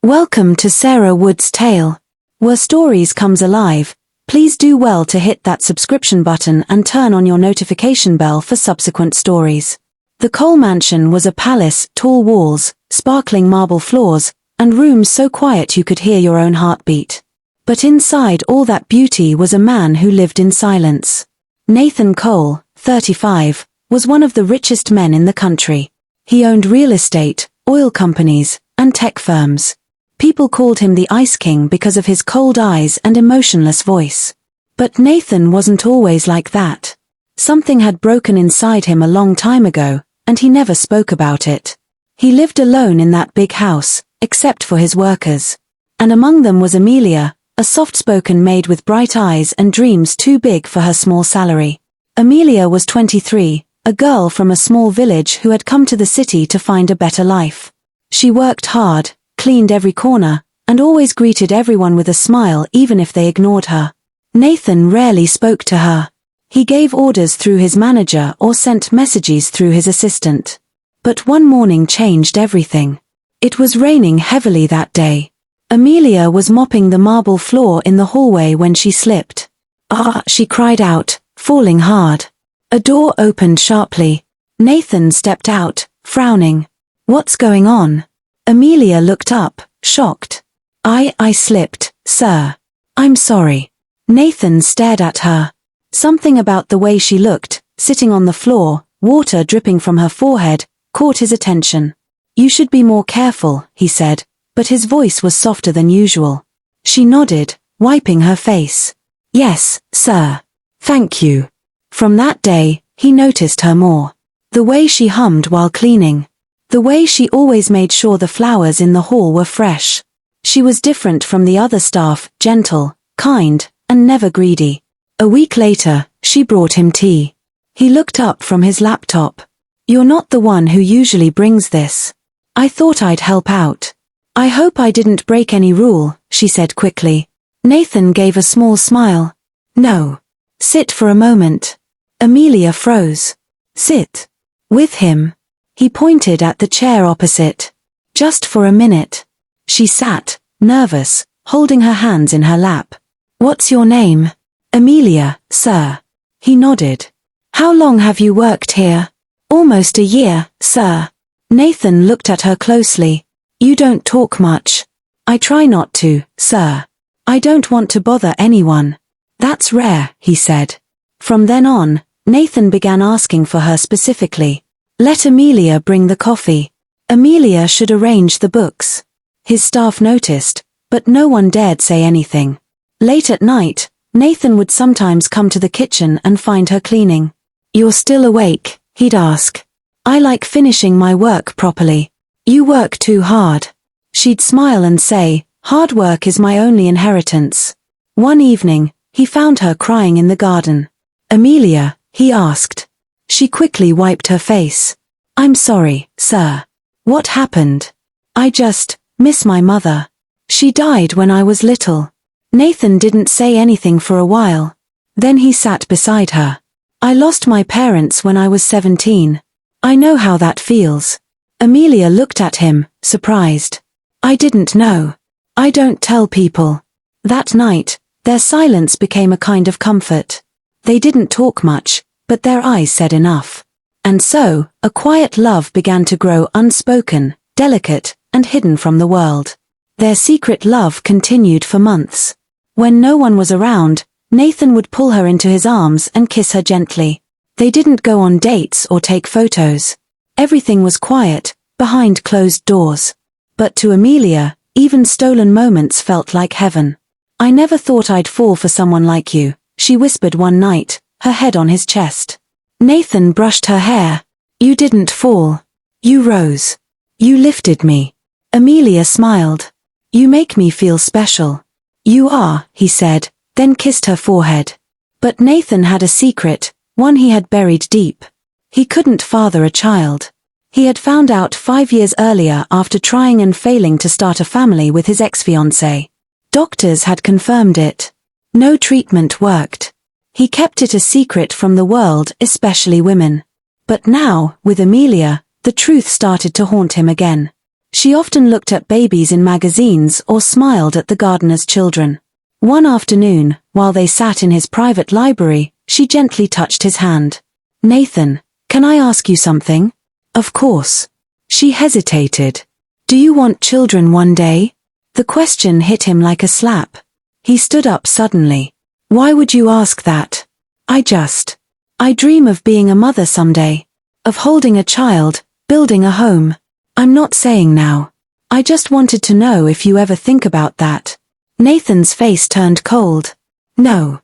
Welcome to Sarah Wood's Tale. Where stories comes alive, please do well to hit that subscription button and turn on your notification bell for subsequent stories. The Cole Mansion was a palace, tall walls, sparkling marble floors, and rooms so quiet you could hear your own heartbeat. But inside all that beauty was a man who lived in silence. Nathan Cole, 35, was one of the richest men in the country. He owned real estate, oil companies, and tech firms. People called him the Ice King because of his cold eyes and emotionless voice. But Nathan wasn't always like that. Something had broken inside him a long time ago, and he never spoke about it. He lived alone in that big house, except for his workers. And among them was Amelia, a soft-spoken maid with bright eyes and dreams too big for her small salary. Amelia was 23, a girl from a small village who had come to the city to find a better life. She worked hard, cleaned every corner, and always greeted everyone with a smile even if they ignored her. Nathan rarely spoke to her. He gave orders through his manager or sent messages through his assistant. But one morning changed everything. It was raining heavily that day. Amelia was mopping the marble floor in the hallway when she slipped. "Ah!" she cried out, falling hard. A door opened sharply. Nathan stepped out, frowning. "What's going on?" Amelia looked up, shocked. I slipped, sir. I'm sorry." Nathan stared at her. Something about the way she looked, sitting on the floor, water dripping from her forehead, caught his attention. "You should be more careful," he said, but his voice was softer than usual. She nodded, wiping her face. "Yes, sir. Thank you." From that day, he noticed her more. The way she hummed while cleaning. The way she always made sure the flowers in the hall were fresh. She was different from the other staff, gentle, kind, and never greedy. A week later, she brought him tea. He looked up from his laptop. "You're not the one who usually brings this. I thought I'd help out." "I hope I didn't break any rule," she said quickly. Nathan gave a small smile. "No. Sit for a moment." Amelia froze. "Sit. With him." He pointed at the chair opposite. "Just for a minute." She sat, nervous, holding her hands in her lap. "What's your name?" "Amelia, sir." He nodded. "How long have you worked here?" "Almost a year, sir." Nathan looked at her closely. "You don't talk much." "I try not to, sir. I don't want to bother anyone." "That's rare," he said. From then on, Nathan began asking for her specifically. Let Amelia bring the coffee. Amelia should arrange the books. His staff noticed, but no one dared say anything. Late at night, Nathan would sometimes come to the kitchen and find her cleaning. "You're still awake?" he'd ask. "I like finishing my work properly." "You work too hard." She'd smile and say, "Hard work is my only inheritance." One evening, he found her crying in the garden. "Amelia," he asked. She quickly wiped her face. "I'm sorry, sir." "What happened?" "I just miss my mother. She died when I was little." Nathan didn't say anything for a while. Then he sat beside her. "I lost my parents when I was 17. I know how that feels." Amelia looked at him, surprised. "I didn't know. I don't tell people." That night, their silence became a kind of comfort. They didn't talk much, but their eyes said enough. And so, a quiet love began to grow, unspoken, delicate, and hidden from the world. Their secret love continued for months. When no one was around, Nathan would pull her into his arms and kiss her gently. They didn't go on dates or take photos. Everything was quiet, behind closed doors. But to Amelia, even stolen moments felt like heaven. "I never thought I'd fall for someone like you," she whispered one night, her head on his chest. Nathan brushed her hair. "You didn't fall. You rose. You lifted me." Amelia smiled. "You make me feel special." "You are," he said, then kissed her forehead. But Nathan had a secret, one he had buried deep. He couldn't father a child. He had found out 5 years earlier after trying and failing to start a family with his ex-fiancée. Doctors had confirmed it. No treatment worked. He kept it a secret from the world, especially women. But now, with Amelia, the truth started to haunt him again. She often looked at babies in magazines or smiled at the gardener's children. One afternoon, while they sat in his private library, she gently touched his hand. "Nathan, can I ask you something?" "Of course." She hesitated. "Do you want children one day?" The question hit him like a slap. He stood up suddenly. "Why would you ask that?" I dream of being a mother someday. Of holding a child, building a home. I'm not saying now. I just wanted to know if you ever think about that." Nathan's face turned cold. No,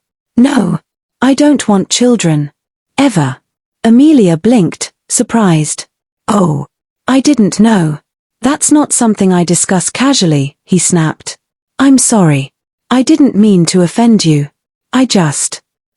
I don't want children. Ever." Amelia blinked, surprised. "Oh, I didn't know. That's not something I discuss casually," he snapped. "I'm sorry. I didn't mean to offend you.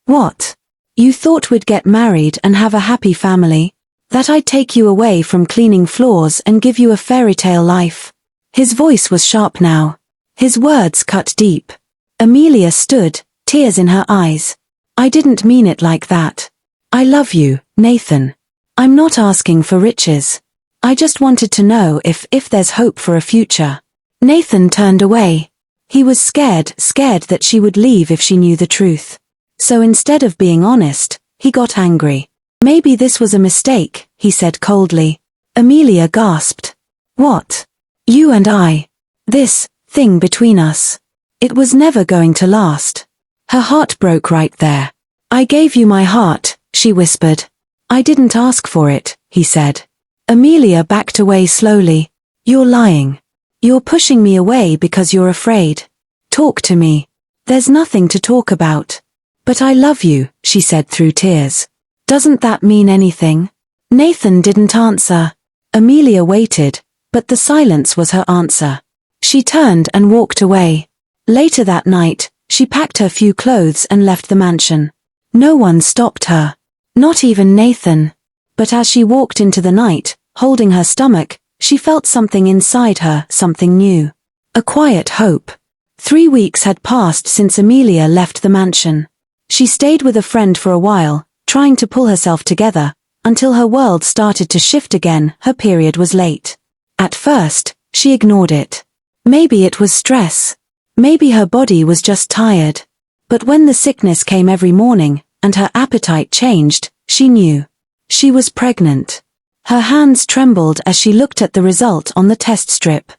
What? You thought we'd get married and have a happy family? That I'd take you away from cleaning floors and give you a fairy tale life?" His voice was sharp now. His words cut deep. Amelia stood, tears in her eyes. "I didn't mean it like that. I love you, Nathan. I'm not asking for riches. I just wanted to know if there's hope for a future." Nathan turned away. He was scared that she would leave if she knew the truth. So instead of being honest, he got angry. "Maybe this was a mistake," he said coldly. Amelia gasped. "What? You and I? This thing between us? It was never going to last." Her heart broke right there. "I gave you my heart," she whispered. "I didn't ask for it," he said. Amelia backed away slowly. "You're lying. You're pushing me away because you're afraid. Talk to me. There's nothing to talk about." "But I love you," she said through tears. "Doesn't that mean anything?" Nathan didn't answer. Amelia waited, but the silence was her answer. She turned and walked away. Later that night, she packed her few clothes and left the mansion. No one stopped her. Not even Nathan. But as she walked into the night, holding her stomach, she felt something inside her, something new. A quiet hope. 3 weeks had passed since Amelia left the mansion. She stayed with a friend for a while, trying to pull herself together, until her world started to shift again. Her period was late. At first, she ignored it. Maybe it was stress. Maybe her body was just tired. But when the sickness came every morning, and her appetite changed, she knew. She was pregnant. Her hands trembled as she looked at the result on the test strip.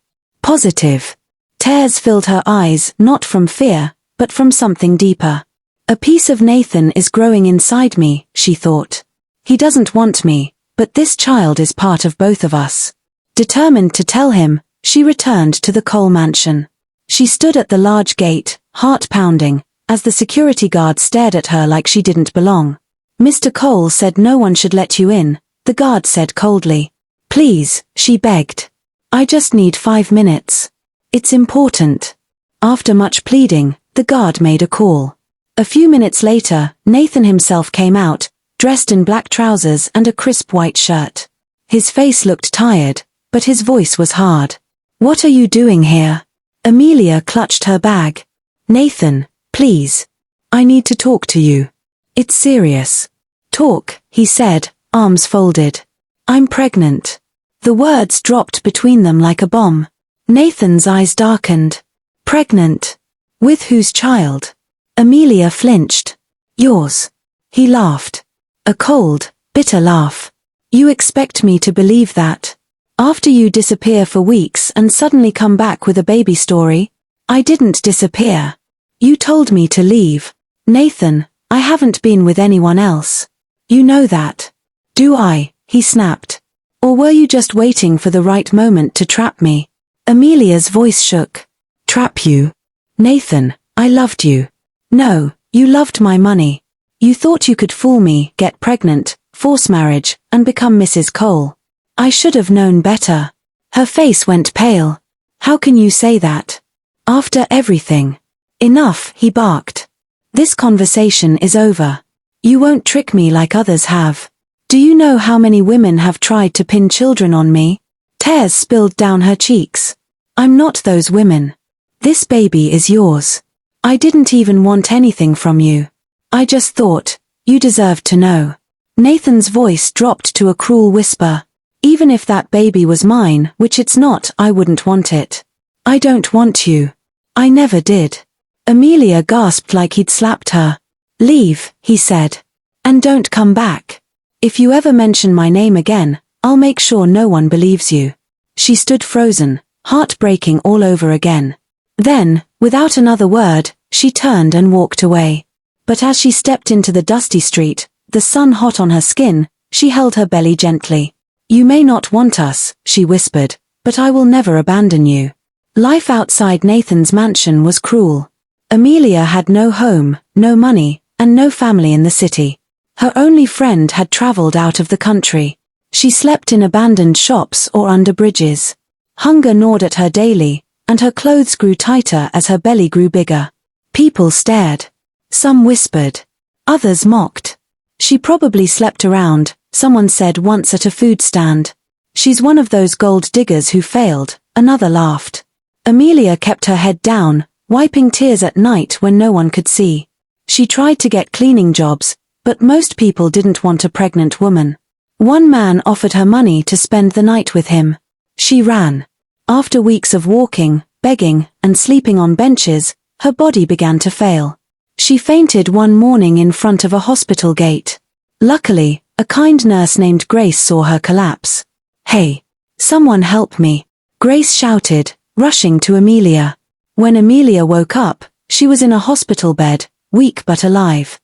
Positive. Tears filled her eyes, not from fear, but from something deeper. "A piece of Nathan is growing inside me," she thought. "He doesn't want me, but this child is part of both of us." Determined to tell him, she returned to the Cole mansion. She stood at the large gate, heart pounding, as the security guard stared at her like she didn't belong. "Mr. Cole said no one should let you in," the guard said coldly. "Please," she begged. "I just need 5 minutes. It's important." After much pleading, the guard made a call. A few minutes later, Nathan himself came out, dressed in black trousers and a crisp white shirt. His face looked tired, but his voice was hard. "What are you doing here?" Amelia clutched her bag. "Nathan, please. I need to talk to you. It's serious." "Talk," he said, arms folded. "I'm pregnant." The words dropped between them like a bomb. Nathan's eyes darkened. "Pregnant? With whose child?" Amelia flinched. "Yours." He laughed. A cold, bitter laugh. "You expect me to believe that? After you disappear for weeks and suddenly come back with a baby story?" "I didn't disappear. You told me to leave. Nathan, I haven't been with anyone else. You know that." "Do I?" he snapped. "Or were you just waiting for the right moment to trap me?" Amelia's voice shook. "Trap you? Nathan, I loved you. No, you loved my money. You thought you could fool me, get pregnant, force marriage, and become Mrs. Cole. I should have known better." Her face went pale. "How can you say that? After everything?" "Enough," he barked. "This conversation is over. You won't trick me like others have. Do you know how many women have tried to pin children on me?" Tears spilled down her cheeks. "I'm not those women. This baby is yours. I didn't even want anything from you. I just thought, you deserved to know." Nathan's voice dropped to a cruel whisper. Even if that baby was mine, which it's not, I wouldn't want it. I don't want you. I never did. Amelia gasped like he'd slapped her. Leave, he said. And don't come back. If you ever mention my name again, I'll make sure no one believes you. She stood frozen, heart breaking all over again. Then, without another word, she turned and walked away. But as she stepped into the dusty street, the sun hot on her skin, she held her belly gently. You may not want us, she whispered, but I will never abandon you. Life outside Nathan's mansion was cruel. Amelia had no home, no money, and no family in the city. Her only friend had traveled out of the country. She slept in abandoned shops or under bridges. Hunger gnawed at her daily, and her clothes grew tighter as her belly grew bigger. People stared. Some whispered. Others mocked. She probably slept around, someone said once at a food stand. She's one of those gold diggers who failed, another laughed. Amelia kept her head down, wiping tears at night when no one could see. She tried to get cleaning jobs, but most people didn't want a pregnant woman. One man offered her money to spend the night with him. She ran. After weeks of walking, begging, and sleeping on benches, her body began to fail. She fainted one morning in front of a hospital gate. Luckily, a kind nurse named Grace saw her collapse. Hey! Someone help me! Grace shouted, rushing to Amelia. When Amelia woke up, she was in a hospital bed, weak but alive.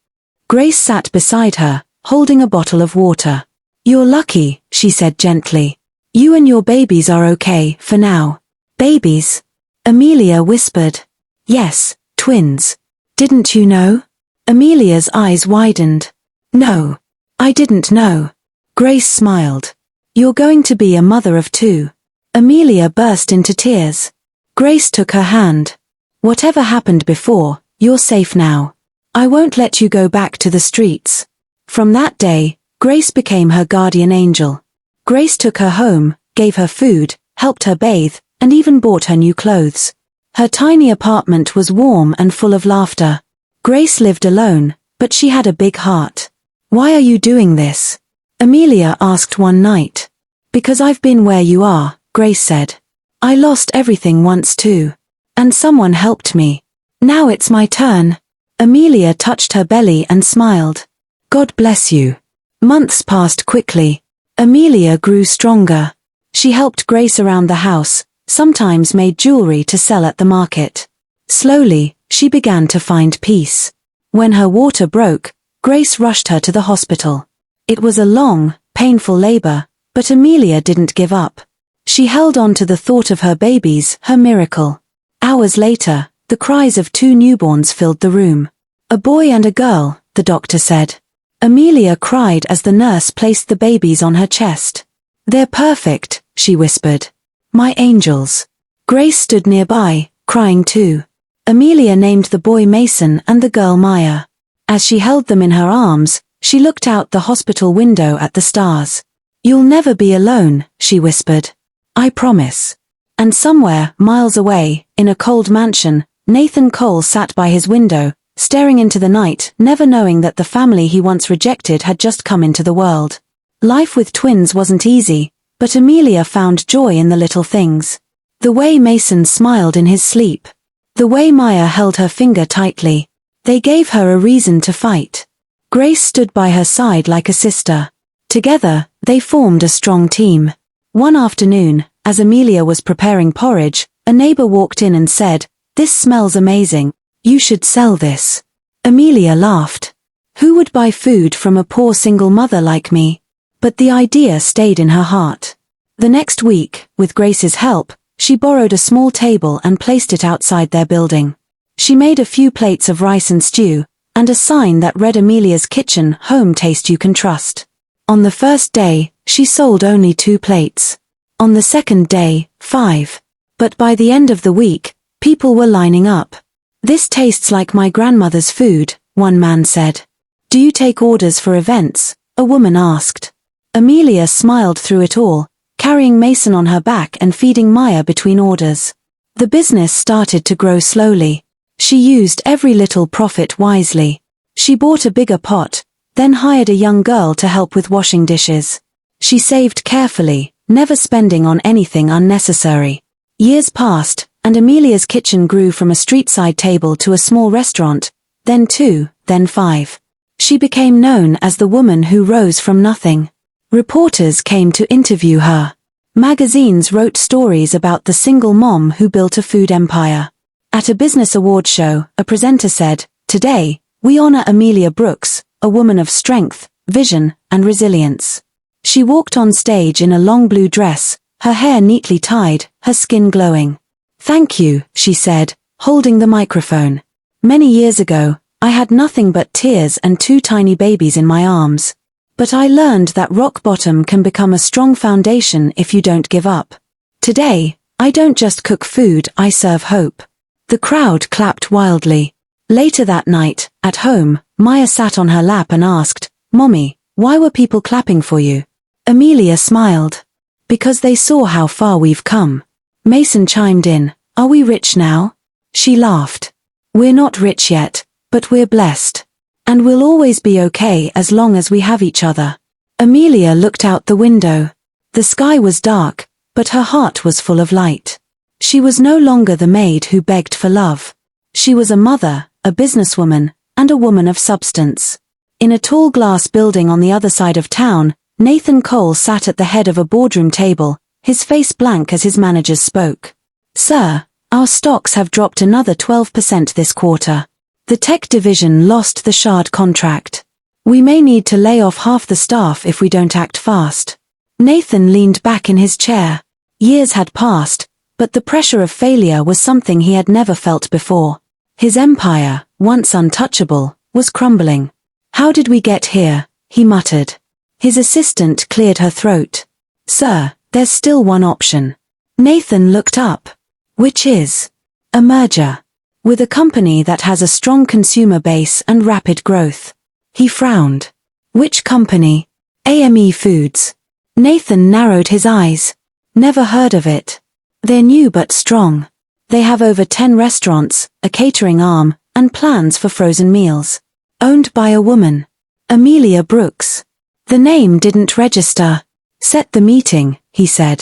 Grace sat beside her, holding a bottle of water. You're lucky, she said gently. You and your babies are okay, for now. Babies? Amelia whispered. Yes, twins. Didn't you know? Amelia's eyes widened. No. I didn't know. Grace smiled. You're going to be a mother of two. Amelia burst into tears. Grace took her hand. Whatever happened before, you're safe now. I won't let you go back to the streets. From that day, Grace became her guardian angel. Grace took her home, gave her food, helped her bathe, and even bought her new clothes. Her tiny apartment was warm and full of laughter. Grace lived alone, but she had a big heart. Why are you doing this? Amelia asked one night. Because I've been where you are, Grace said. I lost everything once too. And someone helped me. Now it's my turn. Amelia touched her belly and smiled. God bless you. Months passed quickly. Amelia grew stronger. She helped Grace around the house, sometimes made jewelry to sell at the market. Slowly, she began to find peace. When her water broke, Grace rushed her to the hospital. It was a long, painful labor, but Amelia didn't give up. She held on to the thought of her babies, her miracle. Hours later, the cries of two newborns filled the room. A boy and a girl, the doctor said. Amelia cried as the nurse placed the babies on her chest. They're perfect, she whispered. My angels. Grace stood nearby, crying too. Amelia named the boy Mason and the girl Maya. As she held them in her arms, she looked out the hospital window at the stars. You'll never be alone, she whispered. I promise. And somewhere, miles away, in a cold mansion, Nathan Cole sat by his window, staring into the night, never knowing that the family he once rejected had just come into the world. Life with twins wasn't easy, but Amelia found joy in the little things. The way Mason smiled in his sleep. The way Maya held her finger tightly. They gave her a reason to fight. Grace stood by her side like a sister. Together, they formed a strong team. One afternoon, as Amelia was preparing porridge, a neighbor walked in and said, "This smells amazing. You should sell this." Amelia laughed. Who would buy food from a poor single mother like me? But the idea stayed in her heart. The next week, with Grace's help, she borrowed a small table and placed it outside their building. She made a few plates of rice and stew, and a sign that read Amelia's Kitchen, Home Taste You Can Trust. On the first day, she sold only 2 plates. On the second day, 5. But by the end of the week, people were lining up. This tastes like my grandmother's food, one man said. Do you take orders for events? A woman asked. Amelia smiled through it all, carrying Mason on her back and feeding Maya between orders. The business started to grow slowly. She used every little profit wisely. She bought a bigger pot, then hired a young girl to help with washing dishes. She saved carefully, never spending on anything unnecessary. Years passed, and Amelia's kitchen grew from a street-side table to a small restaurant, then 2, then 5. She became known as the woman who rose from nothing. Reporters came to interview her. Magazines wrote stories about the single mom who built a food empire. At a business award show, a presenter said, "Today, we honor Amelia Brooks, a woman of strength, vision, and resilience." She walked on stage in a long blue dress, her hair neatly tied, her skin glowing. "Thank you," she said, holding the microphone. "Many years ago, I had nothing but tears and 2 tiny babies in my arms. But I learned that rock bottom can become a strong foundation if you don't give up. Today, I don't just cook food, I serve hope." The crowd clapped wildly. Later that night, at home, Maya sat on her lap and asked, "Mommy, why were people clapping for you?" Amelia smiled. "Because they saw how far we've come." Mason chimed in, "Are we rich now?" She laughed. "We're not rich yet, but we're blessed. And we'll always be okay as long as we have each other." Amelia looked out the window. The sky was dark, but her heart was full of light. She was no longer the maid who begged for love. She was a mother, a businesswoman, and a woman of substance. In a tall glass building on the other side of town, Nathan Cole sat at the head of a boardroom table, his face blank as his managers spoke. "Sir, our stocks have dropped another 12% this quarter. The tech division lost the Shard contract. We may need to lay off half the staff if we don't act fast." Nathan leaned back in his chair. Years had passed, but the pressure of failure was something he had never felt before. His empire, once untouchable, was crumbling. "How did we get here?" he muttered. His assistant cleared her throat. "Sir, there's still one option." Nathan looked up. "Which is?" "A merger. With a company that has a strong consumer base and rapid growth." He frowned. "Which company?" "AME Foods." Nathan narrowed his eyes. "Never heard of it." "They're new but strong. They have over 10 restaurants, a catering arm, and plans for frozen meals. Owned by a woman. Amelia Brooks." The name didn't register. "Set the meeting," he said.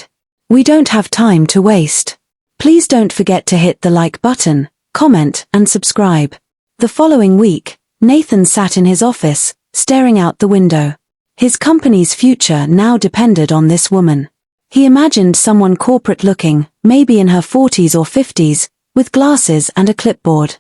"We don't have time to waste. Please don't forget to hit the like button, comment, and subscribe." The following week, Nathan sat in his office, staring out the window. His company's future now depended on this woman. He imagined someone corporate-looking, maybe in her 40s or 50s, with glasses and a clipboard.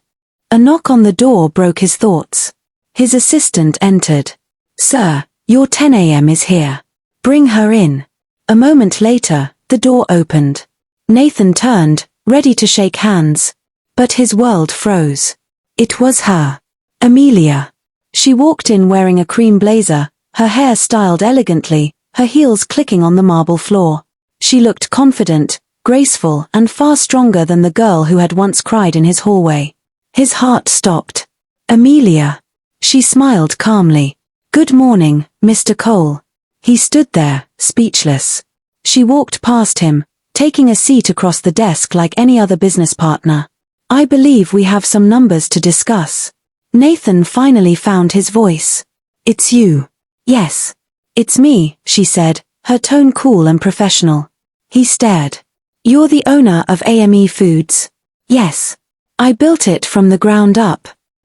A knock on the door broke his thoughts. His assistant entered. "Sir, your 10 a.m. is here. Bring her in." A moment later, the door opened. Nathan turned, ready to shake hands. But his world froze. It was her. Amelia. She walked in wearing a cream blazer, her hair styled elegantly, her heels clicking on the marble floor. She looked confident, graceful, and far stronger than the girl who had once cried in his hallway. His heart stopped. "Amelia." She smiled calmly. "Good morning, Mr. Cole." He stood there, speechless. She walked past him, taking a seat across the desk like any other business partner. "I believe we have some numbers to discuss." Nathan finally found his voice. "It's you." "Yes. It's me," she said, her tone cool and professional. He stared. "You're the owner of AME Foods?" "Yes. I built it from the ground up."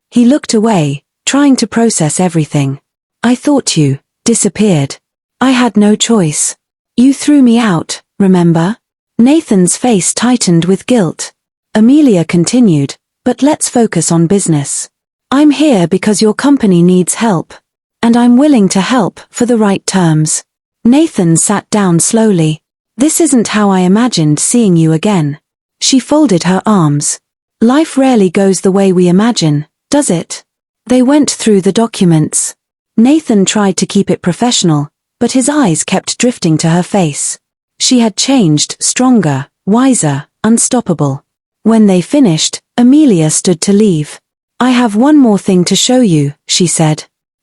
He looked away, trying to process everything. "I thought you disappeared. I had no choice. You threw me out, remember?" Nathan's face tightened with guilt. Amelia continued, "But let's focus on business. I'm here because your company needs help. And I'm willing to help for the right terms." Nathan sat down slowly. "This isn't how I imagined seeing you again." She folded her arms. "Life rarely goes the way we imagine, does it?" They went through the documents. Nathan tried to keep it professional, but his eyes kept drifting to her face. She had changed, stronger, wiser, unstoppable. When they finished, Amelia stood to leave. "I have one more thing to show you," she said.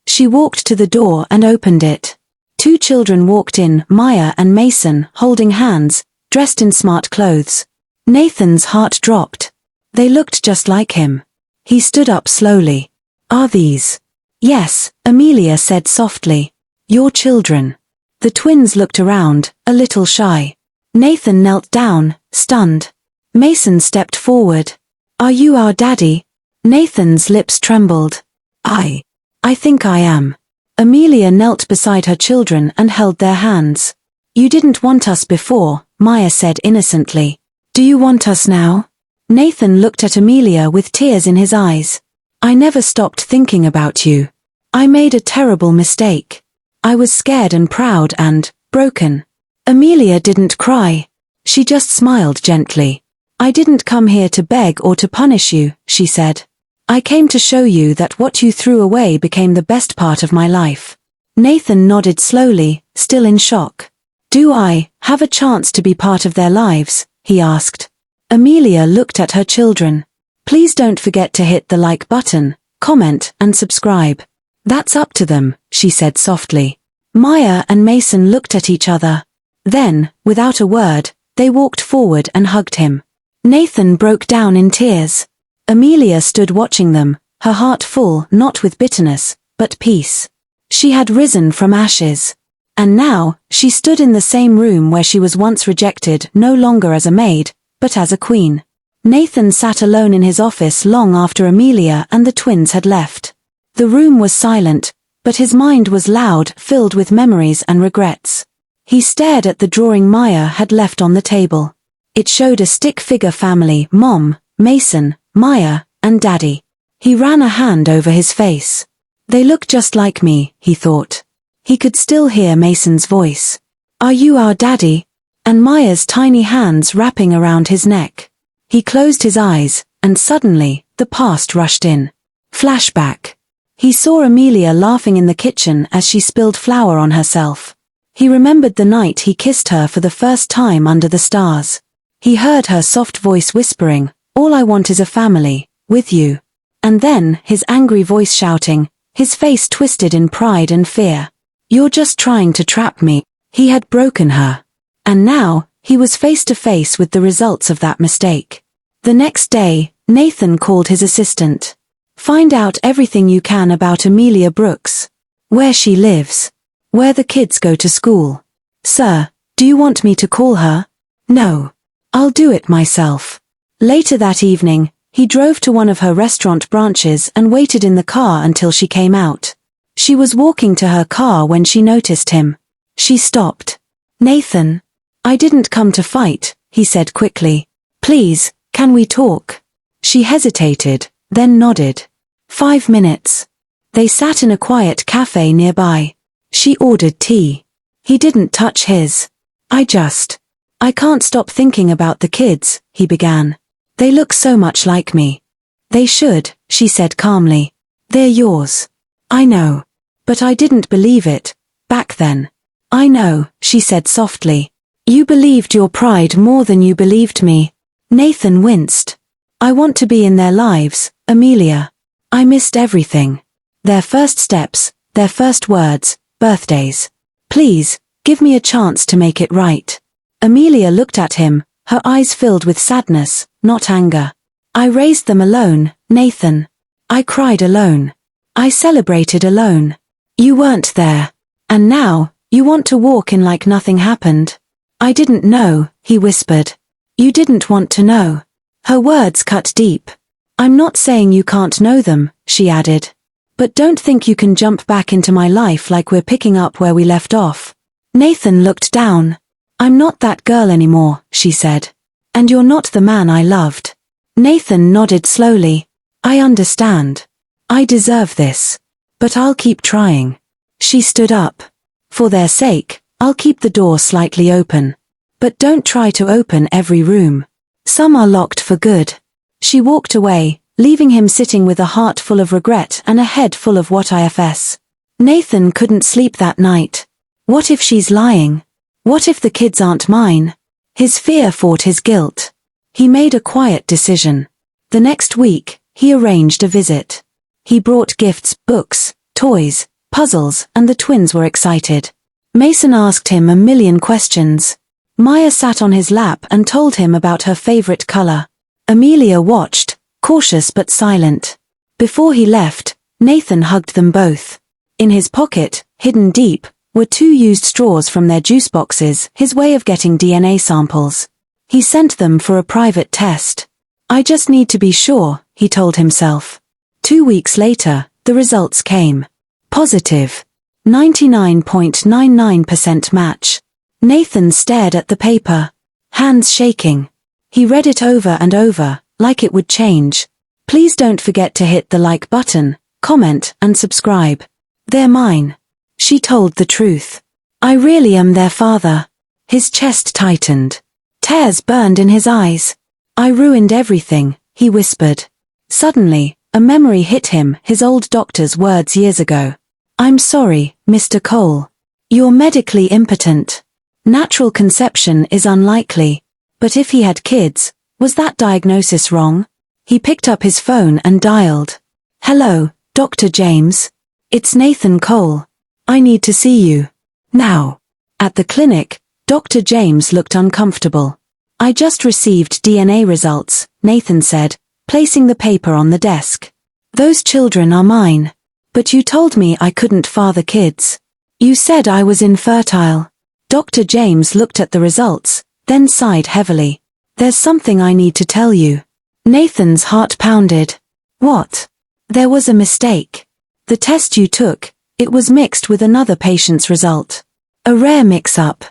She walked to the door and opened it. 2 children walked in, Maya and Mason, holding hands, dressed in smart clothes. Nathan's heart dropped. They looked just like him. He stood up slowly. "Are these?" "Yes," Amelia said softly. "Your children." The twins looked around, a little shy. Nathan knelt down, stunned. Mason stepped forward. "Are you our daddy?" Nathan's lips trembled. I think I am." Amelia knelt beside her children and held their hands. "You didn't want us before," Maya said innocently. "Do you want us now?" Nathan looked at Amelia with tears in his eyes. "I never stopped thinking about you. I made a terrible mistake. I was scared and proud and broken." Amelia didn't cry. She just smiled gently. "I didn't come here to beg or to punish you," she said. "I came to show you that what you threw away became the best part of my life." Nathan nodded slowly, still in shock. "Do I have a chance to be part of their lives?" he asked. Amelia looked at her children. "Please don't forget to hit the like button, comment, and subscribe. That's up to them," she said softly. Maya and Mason looked at each other. Then, without a word, they walked forward and hugged him. Nathan broke down in tears. Amelia stood watching them, her heart full not with bitterness, but peace. She had risen from ashes. And now, she stood in the same room where she was once rejected, no longer as a maid, but as a queen. Nathan sat alone in his office long after Amelia and the twins had left. The room was silent, but his mind was loud, filled with memories and regrets. He stared at the drawing Maya had left on the table. It showed a stick-figure family: Mom, Mason, Maya, and Daddy. He ran a hand over his face. "They look just like me," he thought. He could still hear Mason's voice. "Are you our daddy?" And Maya's tiny hands wrapping around his neck. He closed his eyes, and suddenly, the past rushed in. Flashback. He saw Amelia laughing in the kitchen as she spilled flour on herself. He remembered the night he kissed her for the first time under the stars. He heard her soft voice whispering, "All I want is a family, with you." And then, his angry voice shouting, his face twisted in pride and fear. "You're just trying to trap me." He had broken her. And now, he was face to face with the results of that mistake. The next day, Nathan called his assistant. "Find out everything you can about Amelia Brooks. Where she lives. Where the kids go to school." "Sir, do you want me to call her?" "No. I'll do it myself." Later that evening, he drove to one of her restaurant branches and waited in the car until she came out. She was walking to her car when she noticed him. She stopped. "Nathan, I didn't come to fight," he said quickly. "Please, can we talk?" She hesitated, then nodded. 5 minutes. They sat in a quiet cafe nearby. She ordered tea. He didn't touch his. I can't stop thinking about the kids," he began. "They look so much like me." "They should," she said calmly. "They're yours." "I know. But I didn't believe it, back then." "I know," she said softly. "You believed your pride more than you believed me." Nathan winced. "I want to be in their lives, Amelia. I missed everything. Their first steps, their first words, birthdays. Please, give me a chance to make it right." Amelia looked at him, her eyes filled with sadness, not anger. "I raised them alone, Nathan. I cried alone. I celebrated alone. You weren't there. And now, you want to walk in like nothing happened." "I didn't know," he whispered. "You didn't want to know." Her words cut deep. "I'm not saying you can't know them," she added. "But don't think you can jump back into my life like we're picking up where we left off." Nathan looked down. "I'm not that girl anymore," she said. "And you're not the man I loved." Nathan nodded slowly. "I understand. I deserve this. But I'll keep trying." She stood up. "For their sake, I'll keep the door slightly open. But don't try to open every room. Some are locked for good." She walked away, leaving him sitting with a heart full of regret and a head full of what ifs. Nathan couldn't sleep that night. What if she's lying? What if the kids aren't mine? His fear fought his guilt. He made a quiet decision. The next week, he arranged a visit. He brought gifts, books, toys, puzzles, and the twins were excited. Mason asked him a million questions. Maya sat on his lap and told him about her favorite color. Amelia watched, cautious but silent. Before he left, Nathan hugged them both. In his pocket, hidden deep, were 2 used straws from their juice boxes, his way of getting DNA samples. He sent them for a private test. I just need to be sure, he told himself. 2 weeks later, the results came. Positive. 99.99% match. Nathan stared at the paper, hands shaking. He read it over and over, like it would change. Please don't forget to hit the like button, comment, and subscribe. They're mine. She told the truth. I really am their father. His chest tightened. Tears burned in his eyes. I ruined everything, he whispered. Suddenly, a memory hit him, his old doctor's words years ago. I'm sorry, Mr. Cole. You're medically impotent. Natural conception is unlikely. But if he had kids, was that diagnosis wrong? He picked up his phone and dialed. Hello, Dr. James. It's Nathan Cole. I need to see you. Now. At the clinic, Dr. James looked uncomfortable. I just received DNA results, Nathan said, placing the paper on the desk. Those children are mine. But you told me I couldn't father kids. You said I was infertile. Dr. James looked at the results, then sighed heavily. There's something I need to tell you. Nathan's heart pounded. What? There was a mistake. The test you took, it was mixed with another patient's result. A rare mix-up.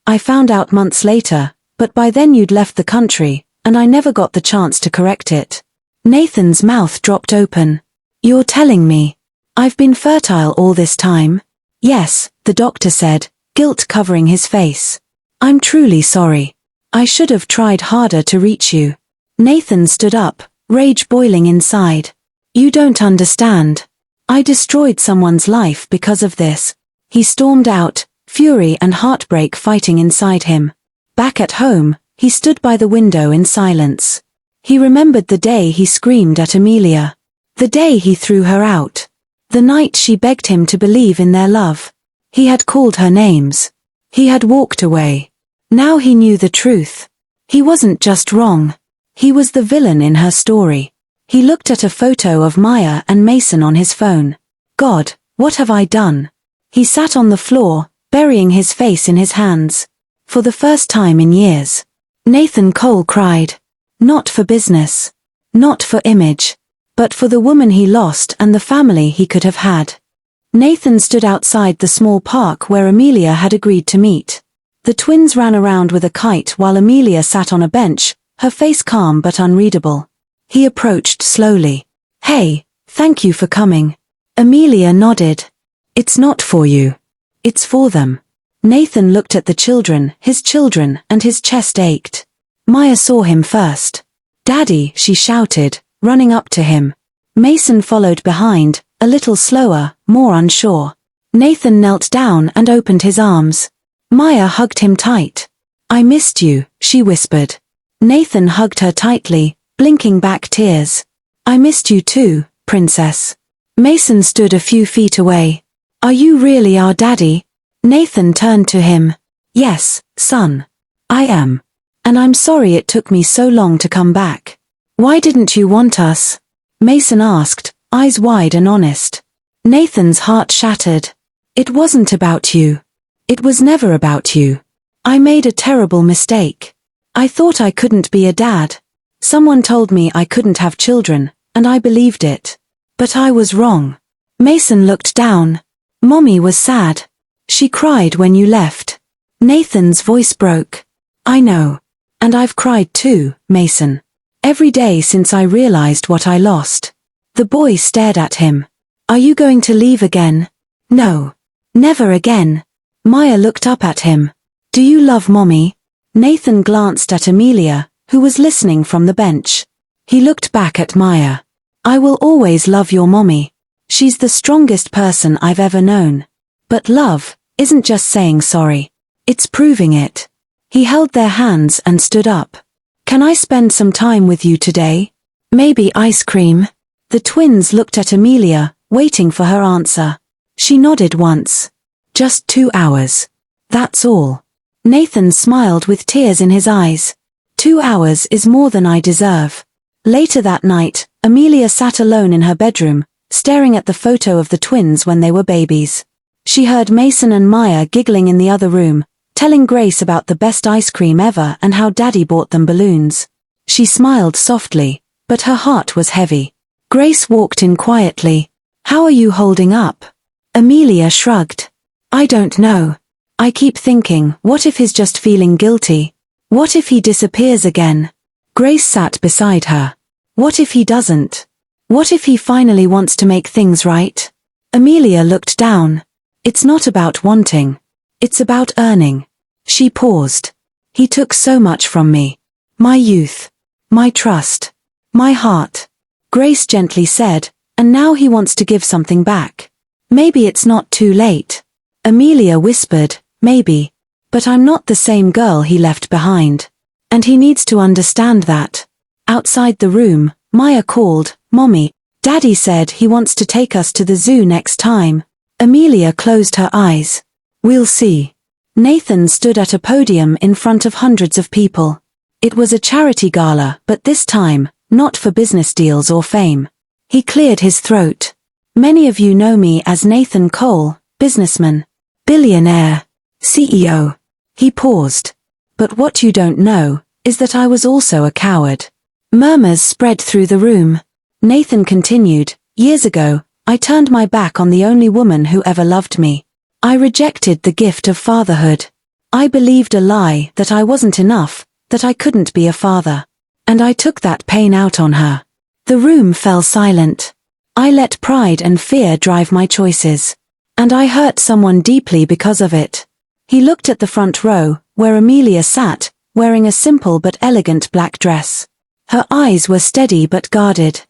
I found out months later, but by then you'd left the country, and I never got the chance to correct it. Nathan's mouth dropped open. You're telling me I've been fertile all this time? Yes, the doctor said, guilt covering his face. I'm truly sorry. I should have tried harder to reach you. Nathan stood up, rage boiling inside. You don't understand. I destroyed someone's life because of this. He stormed out, fury and heartbreak fighting inside him. Back at home, he stood by the window in silence. He remembered the day he screamed at Amelia. The day he threw her out. The night she begged him to believe in their love. He had called her names. He had walked away. Now he knew the truth. He wasn't just wrong. He was the villain in her story. He looked at a photo of Maya and Mason on his phone. God, what have I done? He sat on the floor, burying his face in his hands. For the first time in years. Nathan Cole cried. Not for business. Not for image. But for the woman he lost and the family he could have had. Nathan stood outside the small park where Amelia had agreed to meet. The twins ran around with a kite while Amelia sat on a bench, her face calm but unreadable. He approached slowly. Hey, thank you for coming. Amelia nodded. It's not for you. It's for them. Nathan looked at the children, and his chest ached. Maya saw him first. Daddy, she shouted, running up to him. Mason followed behind, a little slower, more unsure. Nathan knelt down and opened his arms. Maya hugged him tight. I missed you, she whispered. Nathan hugged her tightly, blinking back tears. I missed you too, princess. Mason stood a few feet away. Are you really our daddy? Nathan turned to him. Yes, son. I am. And I'm sorry it took me so long to come back. Why didn't you want us? Mason asked, eyes wide and honest. Nathan's heart shattered. It wasn't about you. It was never about you. I made a terrible mistake. I thought I couldn't be a dad. Someone told me I couldn't have children, and I believed it. But I was wrong. Mason looked down. Mommy was sad. She cried when you left. Nathan's voice broke. I know. And I've cried too, Mason. Every day since I realized what I lost. The boy stared at him. Are you going to leave again? No. Never again. Maya looked up at him. Do you love Mommy? Nathan glanced at Amelia, who was listening from the bench. He looked back at Maya. I will always love your Mommy. She's the strongest person I've ever known. But love isn't just saying sorry. It's proving it. He held their hands and stood up. Can I spend some time with you today? Maybe ice cream? The twins looked at Amelia, waiting for her answer. She nodded once. Just 2 hours. That's all. Nathan smiled with tears in his eyes. 2 hours is more than I deserve. Later that night, Amelia sat alone in her bedroom, staring at the photo of the twins when they were babies. She heard Mason and Maya giggling in the other room, telling Grace about the best ice cream ever and how Daddy bought them balloons. She smiled softly, but her heart was heavy. Grace walked in quietly. "How are you holding up?" Amelia shrugged. "I don't know. I keep thinking, what if he's just feeling guilty? What if he disappears again?" Grace sat beside her. "What if he doesn't? What if he finally wants to make things right?" Amelia looked down. "It's not about wanting. It's about earning." She paused. "He took so much from me. My youth. My trust. My heart." Grace gently said, "And now he wants to give something back. Maybe it's not too late." Amelia whispered, "Maybe. But I'm not the same girl he left behind. And he needs to understand that." Outside the room, Maya called, "Mommy, Daddy said he wants to take us to the zoo next time." Amelia closed her eyes. "We'll see." Nathan stood at a podium in front of hundreds of people. It was a charity gala, but this time, not for business deals or fame. He cleared his throat. "Many of you know me as Nathan Cole, businessman, billionaire, CEO. He paused. "But what you don't know is that I was also a coward." Murmurs spread through the room. Nathan continued, "Years ago, I turned my back on the only woman who ever loved me. I rejected the gift of fatherhood. I believed a lie that I wasn't enough, that I couldn't be a father. And I took that pain out on her." The room fell silent. "I let pride and fear drive my choices. And I hurt someone deeply because of it." He looked at the front row, where Amelia sat, wearing a simple but elegant black dress. Her eyes were steady but guarded.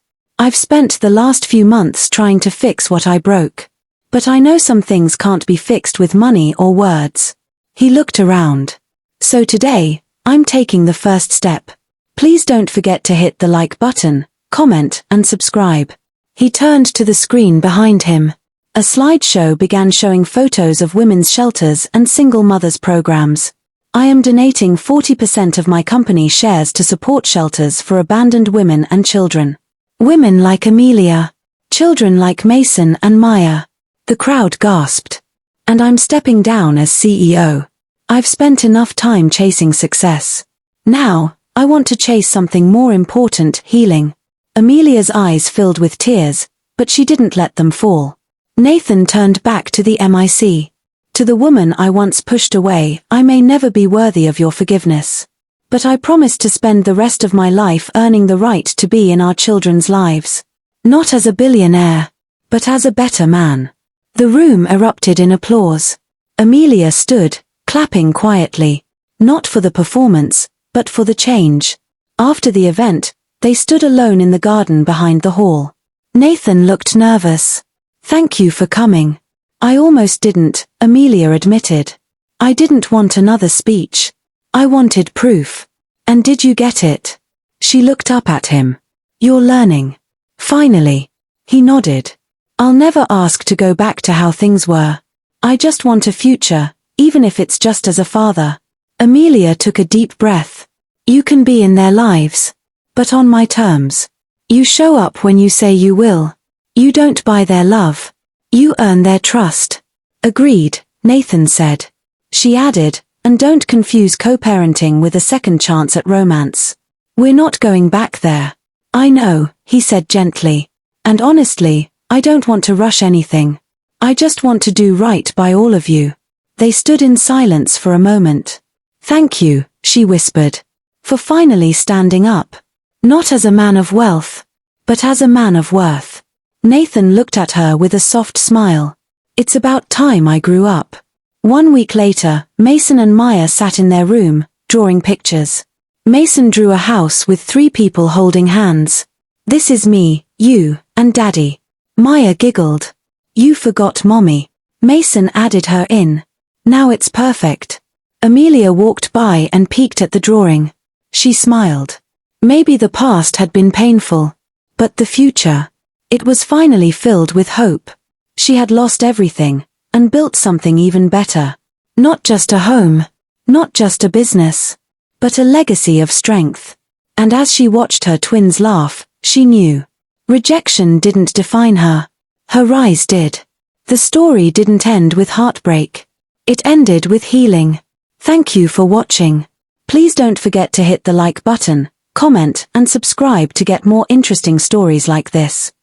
"I've spent the last few months trying to fix what I broke. But I know some things can't be fixed with money or words." He looked around. "So today, I'm taking the first step. Please don't forget to hit the like button, comment, and subscribe." He turned to the screen behind him. A slideshow began showing photos of women's shelters and single mothers programs. "I am donating 40% of my company shares to support shelters for abandoned women and children. Women like Amelia. Children like Mason and Maya." The crowd gasped. "And I'm stepping down as CEO. I've spent enough time chasing success. Now, I want to chase something more important, healing." Amelia's eyes filled with tears, but she didn't let them fall. Nathan turned back to the mic. "To the woman I once pushed away, I may never be worthy of your forgiveness. But I promise to spend the rest of my life earning the right to be in our children's lives. Not as a billionaire, but as a better man." The room erupted in applause. Amelia stood, clapping quietly. Not for the performance, but for the change. After the event, they stood alone in the garden behind the hall. Nathan looked nervous. "Thank you for coming." "I almost didn't," Amelia admitted. "I didn't want another speech. I wanted proof." "And did you get it?" She looked up at him. "You're learning." "Finally." He nodded. "I'll never ask to go back to how things were. I just want a future, even if it's just as a father." Amelia took a deep breath. "You can be in their lives. But on my terms. You show up when you say you will. You don't buy their love. You earn their trust." "Agreed," Nathan said. She added, "And don't confuse co-parenting with a second chance at romance. We're not going back there." "I know," he said gently. "And honestly, I don't want to rush anything. I just want to do right by all of you." They stood in silence for a moment. "Thank you," she whispered, "for finally standing up. Not as a man of wealth, but as a man of worth." Nathan looked at her with a soft smile. "It's about time I grew up." 1 week later, Mason and Maya sat in their room, drawing pictures. Mason drew a house with 3 people holding hands. "This is me, you, and Daddy." Maya giggled. "You forgot Mommy." Mason added her in. "Now it's perfect." Amelia walked by and peeked at the drawing. She smiled. Maybe the past had been painful, but the future, it was finally filled with hope. She had lost everything, and built something even better. Not just a home, not just a business, but a legacy of strength. And as she watched her twins laugh, she knew. Rejection didn't define her. Her rise did. The story didn't end with heartbreak. It ended with healing. Thank you for watching. Please don't forget to hit the like button, comment, and subscribe to get more interesting stories like this.